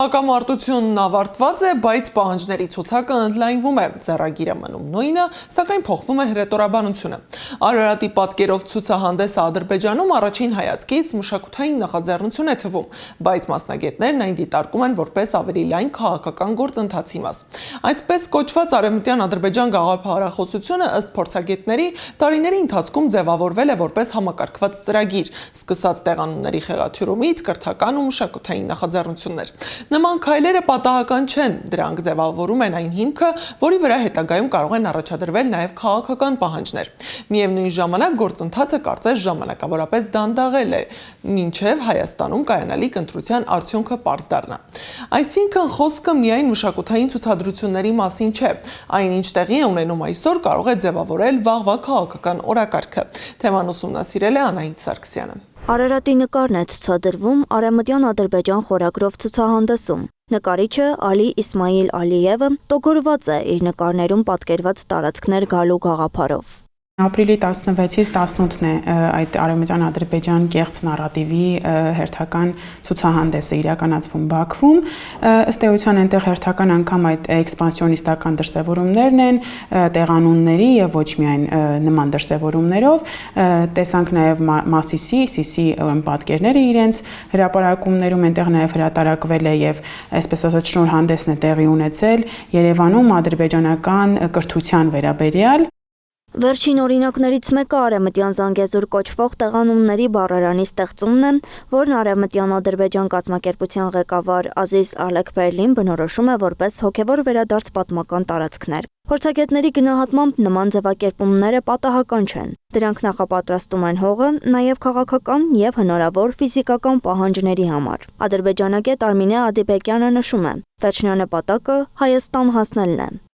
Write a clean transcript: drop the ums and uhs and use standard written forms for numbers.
Հակամարտությունն ավարտված է, բայց պահանջների ցուցակը ընդլայնվում է, ձեռագիրը մնում նույնը, սակայն փոխվում է հրետորաբանությունը։ Արարատի պատկերով ցուցահանդեսը Ադրբեջանում առաջին հայացքից մշակութային նախաձեռնություն է թվում, բայց մասնագետներն այն դիտարկում են որպես ավելի լայն քաղաքական գործընթացի մաս։ Այսպես կոչված Արևմտյան Ադրբեջան գաղափարախոսությունը ըստ փորձագետների տարիների ընթացքում ձևավորվել է որպես համակարգված ծրագիր, սկսած տեղանունների խեղաթյուրումից կրթական ու մշակութային նախաձեռնություններ։ Նման քայլերը պատահական չեն, դրանք ձևավորում են այն հիմքը, որի վրա հետագայում կարող են առաջադրվել նաև քաղաքական պահանջներ։ Միևնույն ժամանակ գործընթացը կարծես ժամանակավորապես դանդաղել է, մինչև Հայաստանում կայանալիք ընտրության արդյունքը պարզ դառնա։ Այսինքն խոսքը միայն մշակութային ցուցադրությունների մասին չէ, այնինչ տեղի է ունենում այսօր կարող է ձևավորել վաղվա քաղաքական օրակարգը։ Թեման ուսումնասիրել է Անահիտ Սարգսյանը։ Արարատի նկարն է ցուցադրվում Արևմտյան Ադրբեջան խորագրով ցուցահանդեսում։ Նկարիչը Ալի Իսմայիլ Ալիևը տոգորված է իր նկարներում պատկերված տարածքներ գալու գաղափարով։ Ապրիլի 16-ից 18-ն է այդ Արևմտյան Ադրբեջան կեղծ նարատիվի հերթական ցուցահանդեսը իրականացվում Բաքվում։ Ըստ էության այնտեղ հերթական անգամ այդ էքսպանսիոնիստական դրսևորումներն են տեղանունների եւ ոչ միայն նման դրսևորումներով։ Տեսանք նաեւ Մասիսի, Սիսի պատկերները իրենց հրապարակումներում այնտեղ նաեւ հրատարակվել է եւ այսպես ասած շնորհանդեսն է տեղի ունեցել Երևանում ադրբեջանական կրթության վերաբերյալ։ Վերջին օրինակներից մեկը Արևմտյան Զանգեզուր կոչվող տեղանունների բառարանի ստեղծումն է, որն Արևմտյան Ադրբեջան կազմակերպության ղեկավար Ազիզ Ալեքբերլին բնորոշում է որպես հոգևոր վերադարձ պատմական տարածքներ։ Փորձագետների գնահատմամբ նման ձևակերպումները պատահական չեն։ Դրանք նախապատրաստում են հողը նաև քաղաքական եւ հնարավոր ֆիզիկական պահանջների համար։ Ադրբեջանագետ Արմինե Ադիբեկյանը նշում է. վերջնանպատակը Հայաստան հասնելն է։